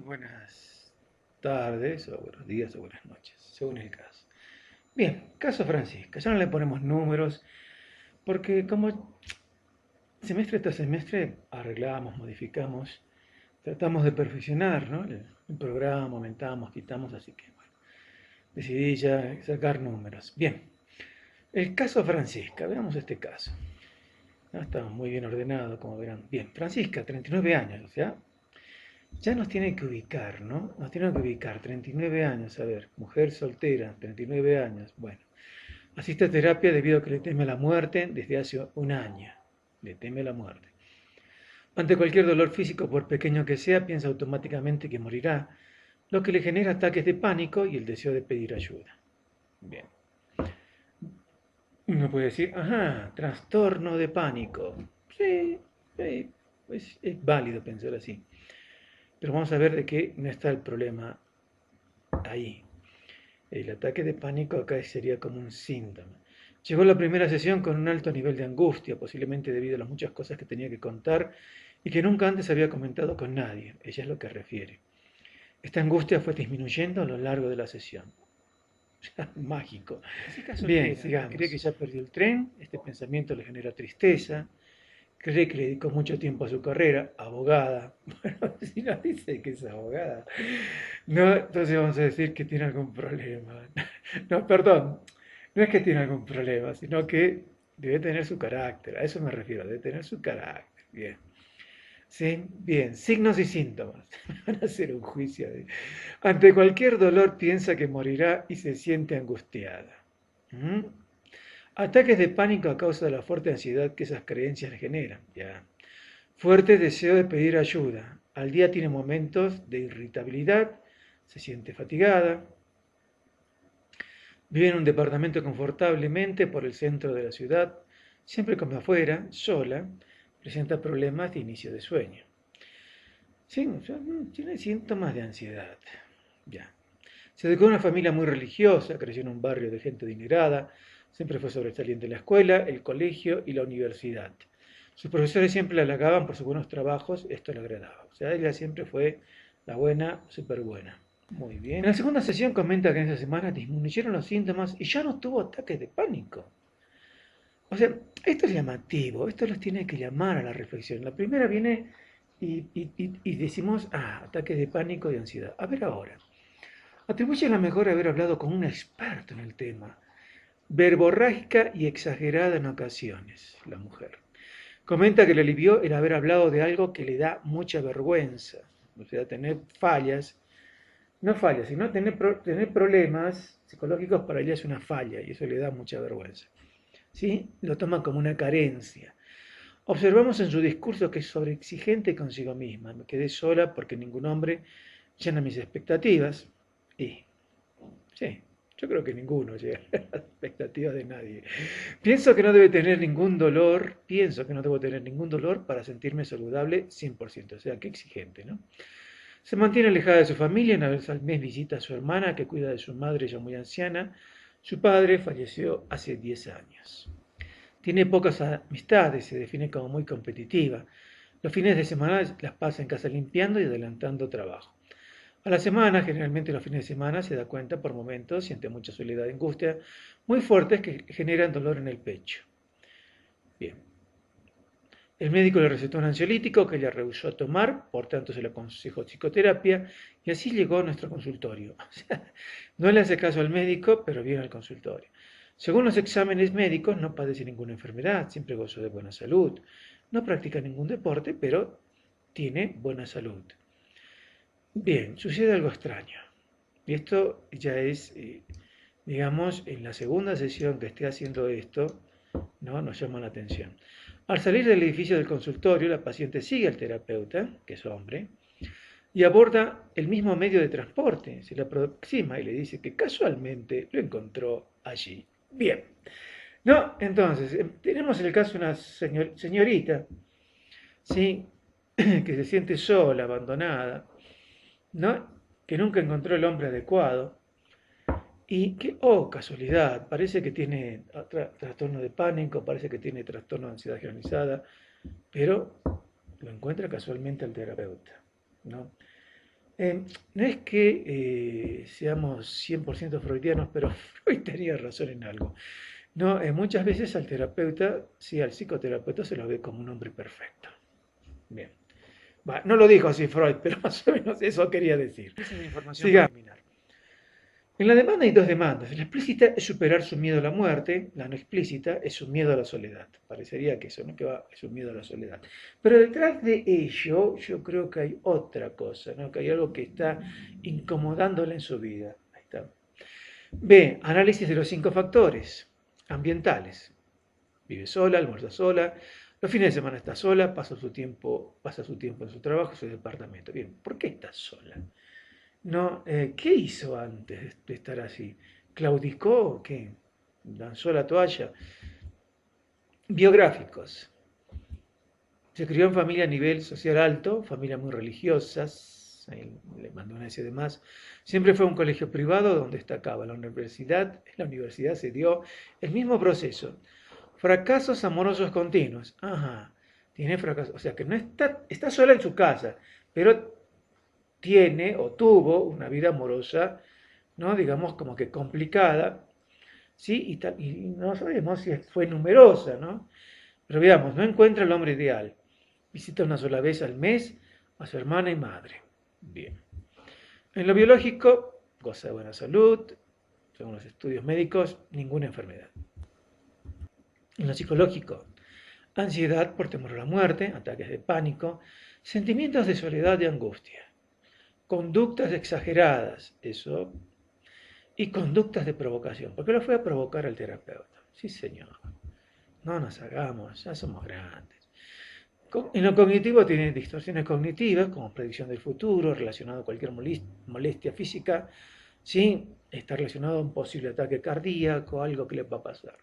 Buenas tardes, o buenos días, o buenas noches, según el caso. Bien, caso Francisca, ya no le ponemos números, porque como semestre tras semestre arreglamos, modificamos, tratamos de perfeccionar, ¿no? El programa, aumentamos, quitamos, así que bueno, decidí ya sacar números. Bien, el caso Francisca, veamos este caso. ¿No? Está muy bien ordenado, como verán. Bien, Francisca, 39 años, o sea, ya nos tiene que ubicar, ¿no? Nos tiene que ubicar, 39 años, a ver, mujer soltera, 39 años, bueno. Asiste a terapia debido a que le teme a la muerte desde hace un año. Le teme a la muerte. Ante cualquier dolor físico, por pequeño que sea, piensa automáticamente que morirá, lo que le genera ataques de pánico y el deseo de pedir ayuda. Bien. Uno puede decir, ajá, trastorno de pánico. Sí, sí, es válido pensar así. Pero vamos a ver de qué no está el problema ahí. El ataque de pánico acá sería como un síntoma. Llegó la primera sesión con un alto nivel de angustia, posiblemente debido a las muchas cosas que tenía que contar y que nunca antes había comentado con nadie. Ella es lo que refiere. Esta angustia fue disminuyendo a lo largo de la sesión. Mágico. Bien, sigamos. Cree que ya perdió el tren, este pensamiento le genera tristeza, cree que le dedicó mucho tiempo a su carrera, abogada. Bueno, si no dice que es abogada, no, entonces vamos a decir que tiene algún problema. No, perdón, no es que tiene algún problema, sino que debe tener su carácter, a eso me refiero, debe tener su carácter. Bien. Sí, bien, signos y síntomas. Van a hacer un juicio de... Ante cualquier dolor piensa que morirá y se siente angustiada. ¿Mm? Ataques de pánico a causa de la fuerte ansiedad que esas creencias le generan. Ya. Fuerte deseo de pedir ayuda. Al día tiene momentos de irritabilidad, se siente fatigada. Vive en un departamento confortablemente por el centro de la ciudad. Siempre come afuera, sola. Presenta problemas de inicio de sueño. Sí, o sea, tiene síntomas de ansiedad. Ya. Se educó en una familia muy religiosa, creció en un barrio de gente adinerada, siempre fue sobresaliente en la escuela, el colegio y la universidad. Sus profesores siempre la halagaban por sus buenos trabajos, esto le agradaba. O sea, ella siempre fue la buena, súper buena. Muy bien. En la segunda sesión comenta que en esa semana disminuyeron los síntomas y ya no tuvo ataques de pánico. O sea, esto es llamativo, esto los tiene que llamar a la reflexión. La primera viene y decimos, ataques de pánico y ansiedad. A ver ahora, atribuye la mejor haber hablado con un experto en el tema, verborrágica y exagerada en ocasiones, la mujer. Comenta que le alivió el haber hablado de algo que le da mucha vergüenza, o sea, tener fallas, no fallas, sino tener problemas psicológicos para ella es una falla y eso le da mucha vergüenza. ¿Sí? Lo toma como una carencia. Observamos en su discurso que es sobreexigente consigo misma. Me quedé sola porque ningún hombre llena mis expectativas. Y sí, yo creo que ninguno llega a las expectativas de nadie. Pienso que no debo tener ningún dolor para sentirme saludable 100%. O sea, qué exigente, ¿no? Se mantiene alejada de su familia, una vez al mes visita a su hermana que cuida de su madre ya muy anciana. Su padre falleció hace 10 años. Tiene pocas amistades, se define como muy competitiva. Los fines de semana las pasa en casa limpiando y adelantando trabajo. A la semana, generalmente los fines de semana, se da cuenta por momentos, siente mucha soledad y angustia muy fuertes que generan dolor en el pecho. Bien. El médico le recetó un ansiolítico que ella rehusó tomar, por tanto se le aconsejó psicoterapia y así llegó a nuestro consultorio. O sea, no le hace caso al médico, pero viene al consultorio. Según los exámenes médicos, no padece ninguna enfermedad, siempre gozó de buena salud. No practica ningún deporte, pero tiene buena salud. Bien, sucede algo extraño. Y esto ya es, digamos, en la segunda sesión que esté haciendo esto, ¿no? Nos llama la atención. Al salir del edificio del consultorio, la paciente sigue al terapeuta, que es hombre, y aborda el mismo medio de transporte. Se le aproxima y le dice que casualmente lo encontró allí. Bien. No, entonces, tenemos el caso de una señorita, ¿sí? Que se siente sola, abandonada, ¿no? Que nunca encontró el hombre adecuado y que, oh, casualidad, parece que tiene trastorno de pánico, parece que tiene trastorno de ansiedad generalizada, pero lo encuentra casualmente al terapeuta, ¿no? No es que seamos 100% freudianos, pero Freud tenía razón en algo. No, muchas veces al terapeuta, sí, al psicoterapeuta se lo ve como un hombre perfecto. Bien. Va, no lo dijo así Freud, pero más o menos eso quería decir. Esa es la información Siga. preliminar. En la demanda hay dos demandas. La explícita es superar su miedo a la muerte, la no explícita es su miedo a la soledad. Parecería que eso, ¿no? Que va, es su miedo a la soledad. Pero detrás de ello, yo creo que hay otra cosa, ¿no? Que hay algo que está incomodándole en su vida. Ahí está. B. Análisis de los 5 factores ambientales. Vive sola, almuerza sola, los fines de semana está sola, pasa su tiempo en su trabajo, en su departamento. Bien, ¿por qué está sola? No, ¿qué hizo antes de estar así? ¿Claudicó? ¿Qué? ¿Lanzó la toalla? Biográficos. Se crió en familia a nivel social alto, familia muy religiosas, ahí le mandó una S de más. Siempre fue un colegio privado donde destacaba. En la universidad se dio el mismo proceso. Fracasos amorosos continuos. Ajá, tiene fracasos. O sea que no está sola en su casa, pero tiene o tuvo una vida amorosa, ¿no? Digamos como que complicada, ¿sí? Y no sabemos si fue numerosa, ¿no? Pero veamos, no encuentra el hombre ideal. Visita una sola vez al mes a su hermana y madre. Bien. En lo biológico, goza de buena salud, según los estudios médicos, ninguna enfermedad. En lo psicológico, ansiedad por temor a la muerte, ataques de pánico, sentimientos de soledad y angustia, conductas exageradas, eso, y conductas de provocación, porque lo fue a provocar al terapeuta. Sí, señor. No nos hagamos, ya somos grandes. En lo cognitivo tiene distorsiones cognitivas, como predicción del futuro, relacionado a cualquier molestia física, ¿sí? Está relacionado a un posible ataque cardíaco, algo que le va a pasar.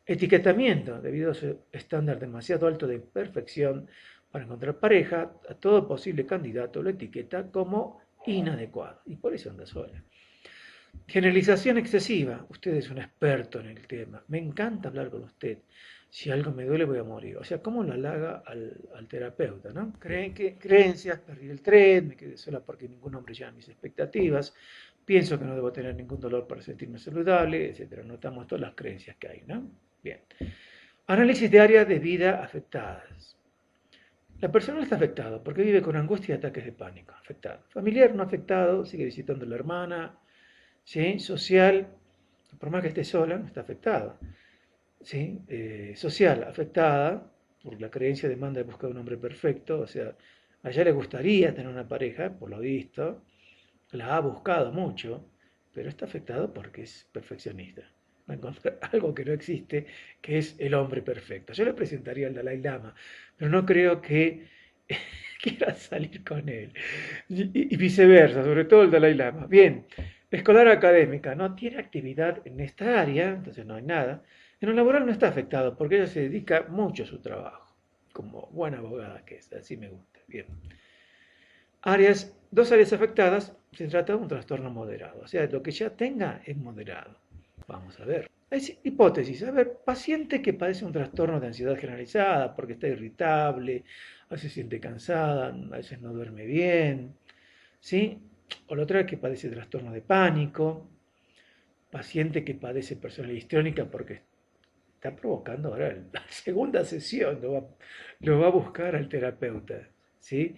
Etiquetamiento, debido a su estándar demasiado alto de perfección para encontrar pareja, a todo posible candidato lo etiqueta como inadecuado y por eso anda sola. Generalización excesiva, usted es un experto en el tema, me encanta hablar con usted, si algo me duele voy a morir. O sea, ¿cómo lo halaga al terapeuta, no? Creencias, perdí el tren, me quedé sola porque ningún hombre llena mis expectativas, pienso que no debo tener ningún dolor para sentirme saludable, etcétera. Notamos todas las creencias que hay, ¿no? Bien. Análisis de áreas de vida afectadas. La persona no está afectada porque vive con angustia y ataques de pánico. Afectado. Familiar no afectado, sigue visitando a la hermana. ¿Sí? Social, por más que esté sola, no está afectada. ¿Sí? Social, afectada por la creencia demanda de buscar un hombre perfecto. O sea, a ella le gustaría tener una pareja, por lo visto. La ha buscado mucho, pero está afectado porque es perfeccionista. Va a encontrar algo que no existe, que es el hombre perfecto. Yo le presentaría al Dalai Lama, pero no creo que quiera salir con él. Y viceversa, sobre todo el Dalai Lama. Bien, escolar académica, no tiene actividad en esta área, entonces no hay nada. En lo laboral no está afectado porque ella se dedica mucho a su trabajo, como buena abogada que es, así me gusta. Bien. Dos áreas afectadas, se trata de un trastorno moderado, o sea, lo que ya tenga es moderado. Vamos a ver. Es hipótesis. A ver, paciente que padece un trastorno de ansiedad generalizada porque está irritable, a veces se siente cansada, a veces no duerme bien, ¿sí? O la otra es que padece trastorno de pánico, paciente que padece personalidad histriónica porque está provocando ahora la segunda sesión, lo va a buscar al terapeuta, ¿sí?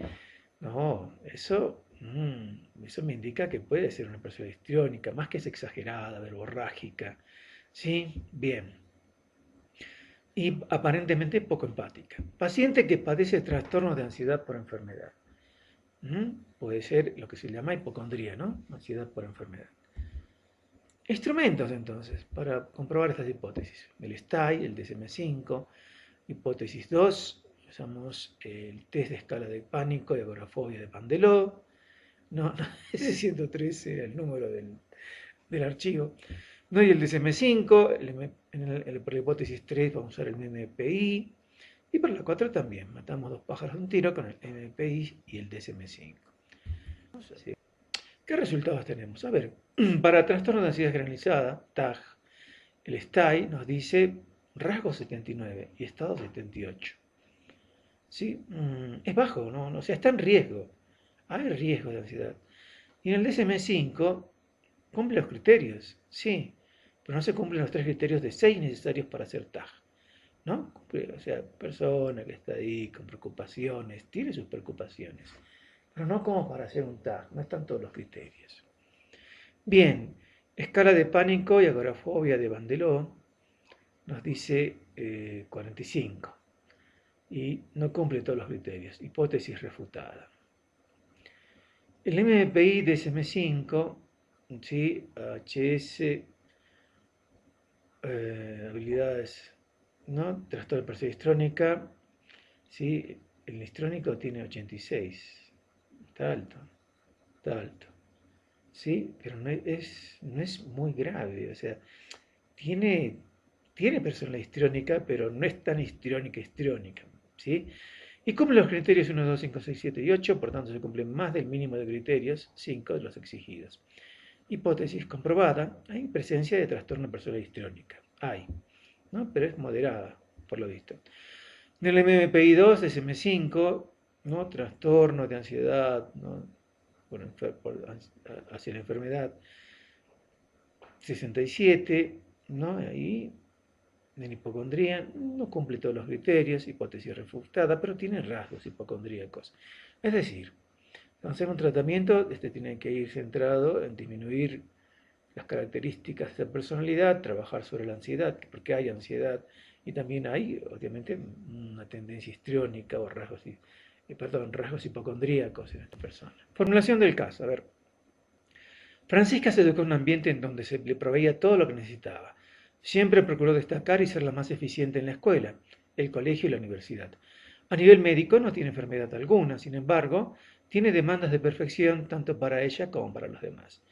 No, eso me indica que puede ser una persona histriónica, más que es exagerada, verborrágica, ¿sí? Bien. Y aparentemente poco empática. Paciente que padece trastornos de ansiedad por enfermedad. Puede ser lo que se llama hipocondría, ¿no? Ansiedad por enfermedad. Instrumentos entonces para comprobar estas hipótesis. El STAI, el DSM-5. Hipótesis 2, usamos el test de escala de pánico y agorafobia de Pandeló. No, no, ese 113 era el número del archivo. No, y el DSM-5, para la hipótesis 3 vamos a usar el MMPI. Y para la 4 también, matamos dos pájaros de un tiro con el MMPI y el DSM-5. ¿Qué resultados tenemos? A ver, para trastorno de ansiedad generalizada, TAG, el STAI nos dice rasgo 79 y estado 78. ¿Sí? Es bajo, ¿no? O sea, está en riesgo. Hay riesgo de ansiedad. Y en el DSM-5 cumple los criterios, sí, pero no se cumplen los 3 criterios de 6 necesarios para ser TAG, ¿no? O sea, persona que está ahí con preocupaciones, tiene sus preocupaciones, pero no como para hacer un TAG, no están todos los criterios. Bien, escala de pánico y agorafobia de Bandeló nos dice 45 y no cumple todos los criterios, hipótesis refutada. El MPI DSM-5, ¿sí? HS, habilidades, ¿no? Trastorno de personalidad histrónica, ¿sí? El histrónico tiene 86, está alto, está alto, ¿sí? Pero no es muy grave, o sea, tiene, tiene personalidad histrónica, pero no es tan histrónica, ¿sí? Y cumple los criterios 1, 2, 5, 6, 7 y 8, por tanto se cumplen más del mínimo de criterios, 5 de los exigidos. Hipótesis comprobada, hay presencia de trastorno de personalidad histrónica. Hay, ¿no? Pero es moderada, por lo visto. En el MMPI-2, DSM-5, ¿no? Trastorno de ansiedad, ¿no? Hacia la enfermedad, 67, ¿no? Ahí, en hipocondría, no cumple todos los criterios, hipótesis refutada, pero tiene rasgos hipocondríacos. Es decir, hacer un tratamiento, este tiene que ir centrado en disminuir las características de personalidad, trabajar sobre la ansiedad, porque hay ansiedad y también hay, obviamente, una tendencia histriónica o rasgos hipocondríacos en esta persona. Formulación del caso, a ver. Francisca se educó en un ambiente en donde se le proveía todo lo que necesitaba. Siempre procuró destacar y ser la más eficiente en la escuela, el colegio y la universidad. A nivel médico no tiene enfermedad alguna, sin embargo, tiene demandas de perfección tanto para ella como para los demás.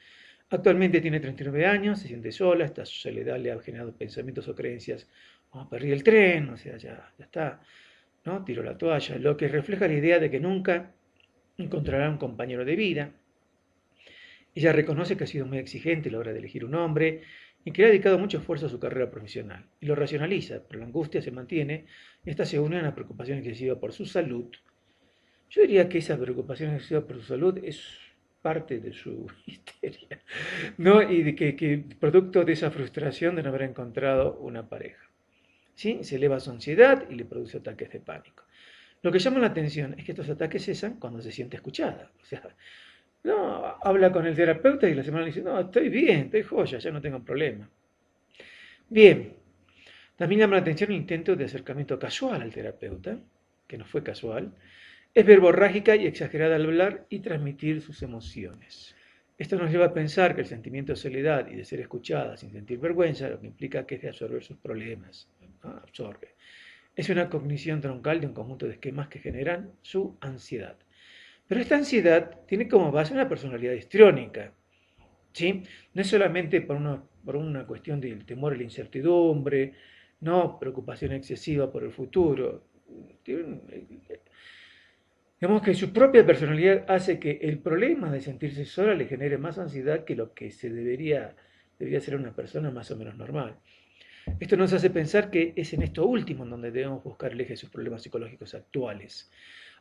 Actualmente tiene 39 años, se siente sola, esta soledad le ha generado pensamientos o creencias, como perdí el tren, o sea, ya está, ¿no? Tiró la toalla, lo que refleja la idea de que nunca encontrará un compañero de vida. Ella reconoce que ha sido muy exigente a la hora de elegir un hombre y que le ha dedicado mucho esfuerzo a su carrera profesional. Y lo racionaliza, pero la angustia se mantiene y esta se une a una preocupación excesiva por su salud. Yo diría que esa preocupación excesiva por su salud es parte de su histeria, ¿no? Y de que producto de esa frustración de no haber encontrado una pareja. ¿Sí? Se eleva su ansiedad y le produce ataques de pánico. Lo que llama la atención es que estos ataques cesan cuando se siente escuchada. O sea, no, habla con el terapeuta y la semana le dice, no, estoy bien, estoy joya, ya no tengo problema. Bien, también llama la atención el intento de acercamiento casual al terapeuta, que no fue casual. Es verborrágica y exagerada al hablar y transmitir sus emociones. Esto nos lleva a pensar que el sentimiento de soledad y de ser escuchada sin sentir vergüenza, lo que implica que es de absorber sus problemas. ¿No? Absorbe. Es una cognición troncal de un conjunto de esquemas que generan su ansiedad. Pero esta ansiedad tiene como base una personalidad histriónica, ¿sí? No es solamente por una cuestión del temor a la incertidumbre, no preocupación excesiva por el futuro. Digamos que su propia personalidad hace que el problema de sentirse sola le genere más ansiedad que lo que debería ser una persona más o menos normal. Esto nos hace pensar que es en esto último en donde debemos buscar el eje de sus problemas psicológicos actuales.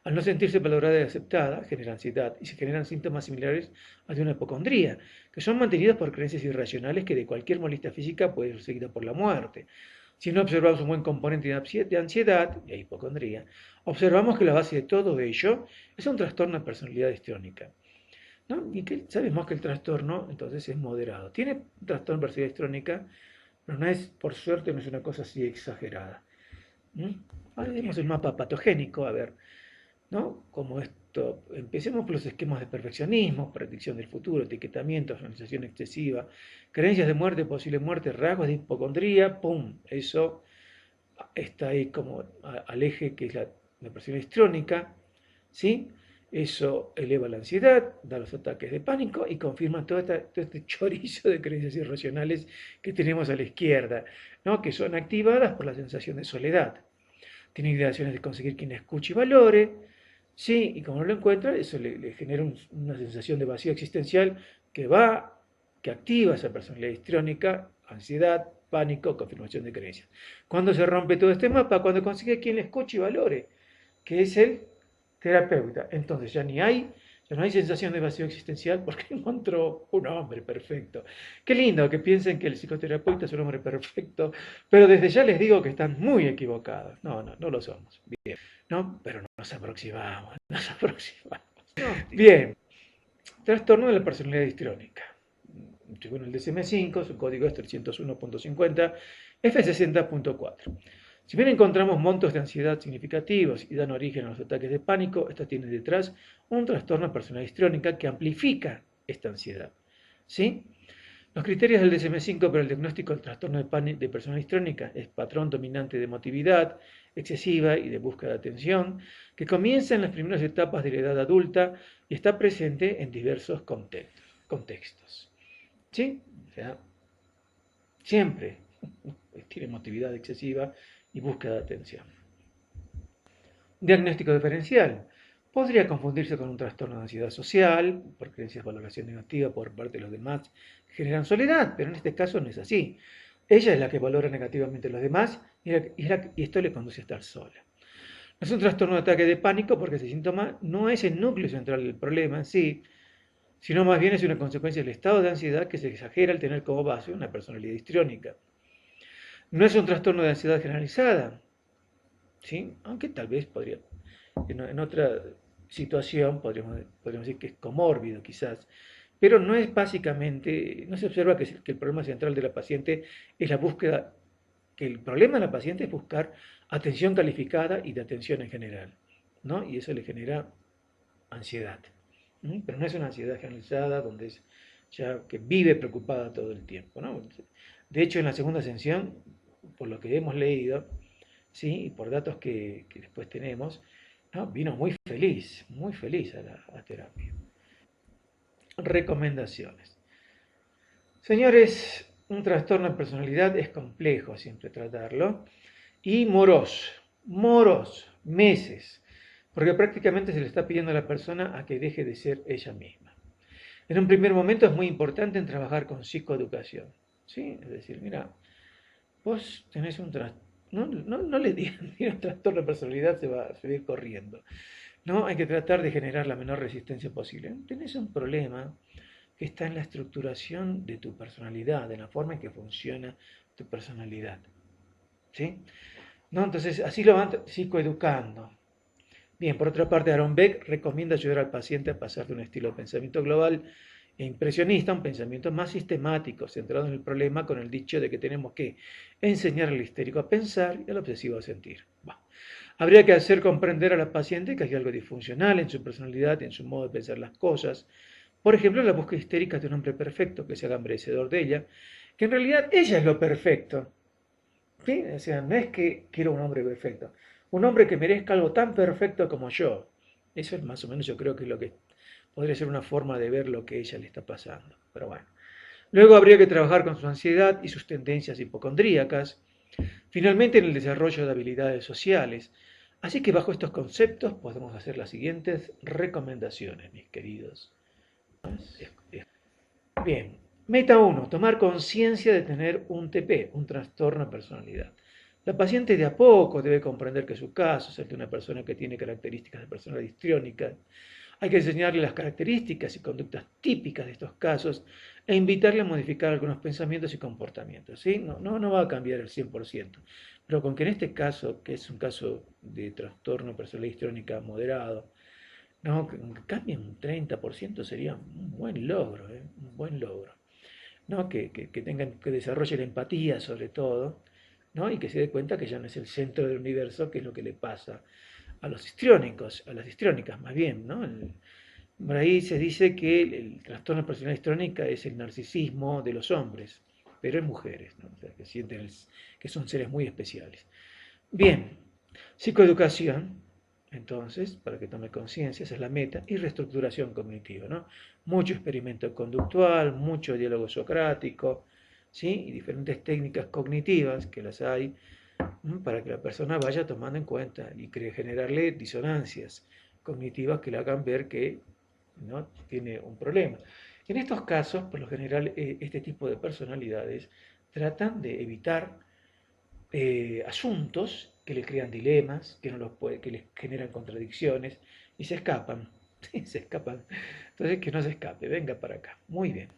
Al no sentirse valorada y aceptada, genera ansiedad y se generan síntomas similares a de una hipocondría, que son mantenidos por creencias irracionales que de cualquier molestia física puede ser seguida por la muerte. Si no observamos un buen componente de ansiedad y hipocondría, observamos que la base de todo ello es un trastorno de personalidad histriónica, ¿no? Y que sabemos que el trastorno entonces es moderado. Tiene un trastorno de personalidad histriónica, pero no es, por suerte, no es una cosa así exagerada. Ahora vemos el mapa patogénico, a ver, ¿no? Como esto, empecemos por los esquemas de perfeccionismo, predicción del futuro, etiquetamiento, organización excesiva, creencias de muerte, posible muerte, rasgos de hipocondría, ¡pum! Eso está ahí como al eje que es la presión histrónica, ¿sí? Eso eleva la ansiedad, da los ataques de pánico y confirma todo este chorizo de creencias irracionales que tenemos a la izquierda, ¿no? Que son activadas por la sensación de soledad. Tiene ideaciones de conseguir quien escuche y valore, sí, y como no lo encuentra, eso le genera una sensación de vacío existencial que activa esa personalidad histriónica, ansiedad, pánico, confirmación de creencias. Cuando se rompe todo este mapa, cuando consigue quien le escuche y valore, que es el terapeuta. Entonces ya ni hay Ya no hay sensación de vacío existencial porque encontró un hombre perfecto. Qué lindo que piensen que el psicoterapeuta es un hombre perfecto, pero desde ya les digo que están muy equivocados. No, no, no lo somos. Bien, ¿no? Pero nos aproximamos, nos aproximamos. Bien, trastorno de la personalidad histriónica. Según el DSM-5, su código es 301.50, F60.4. Si bien encontramos montos de ansiedad significativos y dan origen a los ataques de pánico, esta tiene detrás un trastorno de personalidad histriónica que amplifica esta ansiedad. ¿Sí? Los criterios del DSM-5 para el diagnóstico del trastorno de personalidad histriónica es patrón dominante de emotividad excesiva y de búsqueda de atención, que comienza en las primeras etapas de la edad adulta y está presente en diversos contextos. ¿Sí? O sea, siempre tiene emotividad excesiva y búsqueda de atención. Diagnóstico diferencial. Podría confundirse con un trastorno de ansiedad social, por creencias de valoración negativa por parte de los demás, que generan soledad, pero en este caso no es así. Ella es la que valora negativamente a los demás y esto le conduce a estar sola. No es un trastorno de ataque de pánico porque ese síntoma no es el núcleo central del problema en sí, sino más bien es una consecuencia del estado de ansiedad que se exagera al tener como base una personalidad histriónica. No es un trastorno de ansiedad generalizada, ¿sí? Aunque tal vez podría, en otra situación podríamos decir que es comórbido quizás, pero no es básicamente, no se observa que el problema central de la paciente es la búsqueda, que el problema de la paciente es buscar atención calificada y de atención en general, ¿no? Y eso le genera ansiedad. Pero no es una ansiedad generalizada donde es ya que vive preocupada todo el tiempo, ¿no? De hecho, en la segunda ascensión, por lo que hemos leído, ¿sí? Y por datos que después tenemos, ¿no? Vino muy feliz a la terapia. Recomendaciones. Señores, un trastorno de personalidad es complejo siempre tratarlo y moroso, meses, porque prácticamente se le está pidiendo a la persona a que deje de ser ella misma. En un primer momento es muy importante en trabajar con psicoeducación, ¿sí? Es decir, mira, vos tenés un trastorno, no le digan, mira, un trastorno de personalidad se va a ir corriendo. No, hay que tratar de generar la menor resistencia posible. Tenés un problema que está en la estructuración de tu personalidad, en la forma en que funciona tu personalidad. ¿Sí? ¿No? Entonces, así lo van psicoeducando. Bien, por otra parte, Aaron Beck recomienda ayudar al paciente a pasar de un estilo de pensamiento global e impresionista a un pensamiento más sistemático, centrado en el problema, con el dicho de que tenemos que enseñar al histérico a pensar y al obsesivo a sentir. Bah. Habría que hacer comprender a la paciente que hay algo disfuncional en su personalidad y en su modo de pensar las cosas. Por ejemplo, la búsqueda histérica de un hombre perfecto que se haga merecedor de ella, que en realidad ella es lo perfecto. ¿Sí? O sea, no es que quiero un hombre perfecto, un hombre que merezca algo tan perfecto como yo. Eso es más o menos, yo creo que es lo que podría ser una forma de ver lo que ella le está pasando. Pero bueno. Luego habría que trabajar con su ansiedad y sus tendencias hipocondríacas. Finalmente, en el desarrollo de habilidades sociales. Así que bajo estos conceptos podemos hacer las siguientes recomendaciones, mis queridos. Bien, meta 1, tomar conciencia de tener un TP, un trastorno de personalidad. La paciente de a poco debe comprender que su caso es el de una persona que tiene características de personalidad histriónica. Hay que enseñarle las características y conductas típicas de estos casos e invitarle a modificar algunos pensamientos y comportamientos. ¿Sí? No va a cambiar el 100%, pero con que en este caso, que es un caso de trastorno de personalidad histriónica moderado, no, que cambie un 30% sería un buen logro, ¿eh? Un buen logro. ¿No? Que desarrolle la empatía sobre todo, ¿no? Y que se dé cuenta que ya no es el centro del universo, que es lo que le pasa a los histriónicos, a las histriónicas más bien, ¿no? Por ahí se dice que el trastorno de personalidad histriónica es el narcisismo de los hombres, pero en mujeres, ¿no? O sea, que sienten que son seres muy especiales. Bien, psicoeducación, entonces, para que tome conciencia, esa es la meta, y reestructuración cognitiva, ¿no? Mucho experimento conductual, mucho diálogo socrático, ¿sí? Y diferentes técnicas cognitivas que las hay para que la persona vaya tomando en cuenta y generarle disonancias cognitivas que le hagan ver que no tiene un problema. En estos casos, por lo general, este tipo de personalidades tratan de evitar asuntos que le crean dilemas, que, no los puede, que les generan contradicciones y se escapan. y se escapan. Entonces, que no se escape, venga para acá. Muy bien.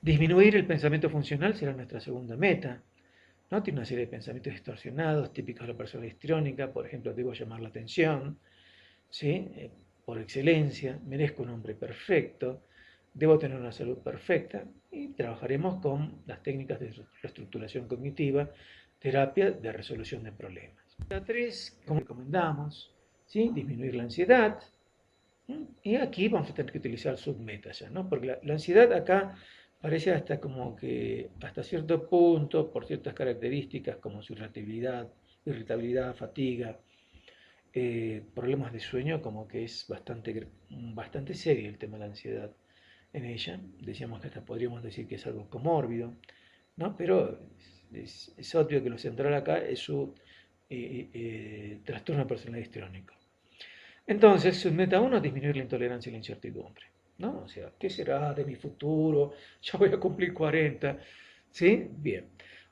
Disminuir el pensamiento funcional será nuestra segunda meta. ¿No? Tiene una serie de pensamientos distorsionados, típicos de la persona histriónica, por ejemplo, debo llamar la atención, ¿sí? Por excelencia, merezco un hombre perfecto, debo tener una salud perfecta, y trabajaremos con las técnicas de reestructuración cognitiva, terapia de resolución de problemas. La 3, como recomendamos, ¿sí? Disminuir la ansiedad. Y aquí vamos a tener que utilizar submetas ya, ¿no? Porque la ansiedad acá parece hasta como que hasta cierto punto, por ciertas características como su irritabilidad, fatiga, problemas de sueño, como que es bastante serio el tema de la ansiedad en ella. Decíamos que hasta podríamos decir que es algo comórbido, ¿no? Pero es obvio que lo central acá es su trastorno de personalidad histriónico. Entonces, su meta uno es disminuir la intolerancia y la incertidumbre, ¿no? O sea, ¿qué será de mi futuro? Ya voy a cumplir 40, ¿sí? Bien.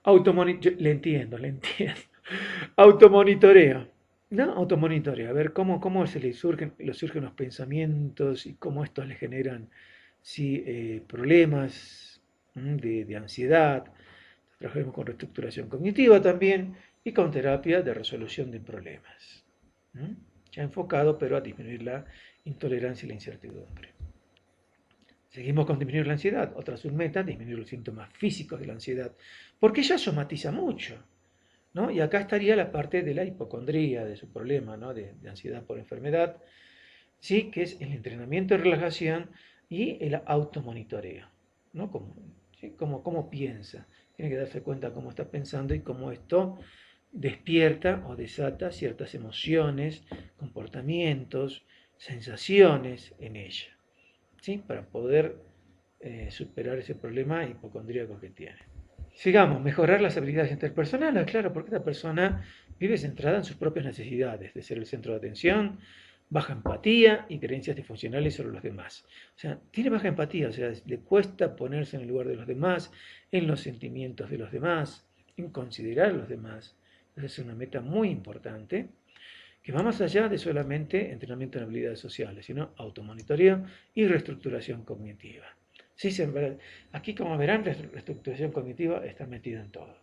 Le entiendo, le entiendo. Automonitoreo, ¿no? Automonitoreo, a ver cómo le surgen los pensamientos y cómo estos le generan, sí, problemas de ansiedad. Trabajamos con reestructuración cognitiva también y con terapia de resolución de problemas. ¿Mm? Ya enfocado, pero a disminuir la intolerancia y la incertidumbre. Seguimos con disminuir la ansiedad. Otra submeta, disminuir los síntomas físicos de la ansiedad, porque ella somatiza mucho, ¿no? Y acá estaría la parte de la hipocondría, de su problema, ¿no? De ansiedad por enfermedad, sí, que es el entrenamiento de relajación y el automonitoreo, ¿no? ¿Sí? Cómo piensa. Tiene que darse cuenta cómo está pensando y cómo esto despierta o desata ciertas emociones, comportamientos, sensaciones en ella, ¿sí? Para poder superar ese problema hipocondríaco que tiene. Sigamos, mejorar las habilidades interpersonales, claro, porque esta persona vive centrada en sus propias necesidades, de ser el centro de atención, baja empatía y creencias disfuncionales sobre los demás. O sea, tiene baja empatía, o sea, le cuesta ponerse en el lugar de los demás, en los sentimientos de los demás, en considerar a los demás. Esa es una meta muy importante, que va más allá de solamente entrenamiento en habilidades sociales, sino automonitoreo y reestructuración cognitiva. Sí, aquí, como verán, la reestructuración cognitiva está metida en todo.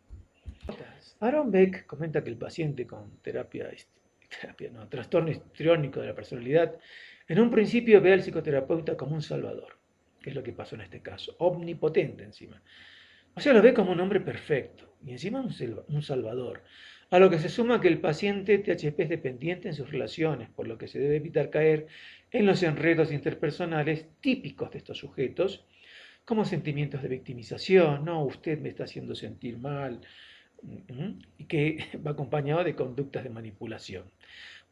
Aaron Beck comenta que el paciente con trastorno histriónico de la personalidad, en un principio ve al psicoterapeuta como un salvador, que es lo que pasó en este caso, omnipotente encima. O sea, lo ve como un hombre perfecto y encima un salvador. A lo que se suma que el paciente THP es dependiente en sus relaciones, por lo que se debe evitar caer en los enredos interpersonales típicos de estos sujetos, como sentimientos de victimización, no, usted me está haciendo sentir mal, y que va acompañado de conductas de manipulación.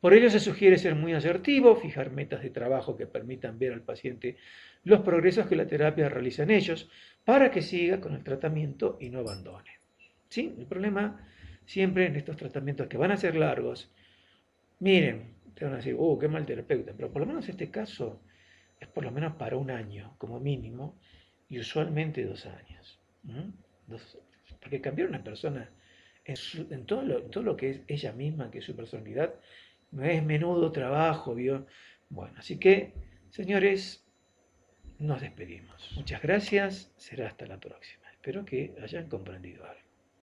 Por ello se sugiere ser muy asertivo, fijar metas de trabajo que permitan ver al paciente los progresos que la terapia realiza en ellos para que siga con el tratamiento y no abandone. ¿Sí? El problema siempre en estos tratamientos que van a ser largos, miren, te van a decir, qué mal terapeuta, pero por lo menos este caso es por lo menos para un año como mínimo y usualmente 2 años. Porque cambiar una persona en todo lo que es ella misma, que es su personalidad, no es menudo trabajo, ¿vio? Bueno, así que, señores, nos despedimos. Muchas gracias, será hasta la próxima. Espero que hayan comprendido algo.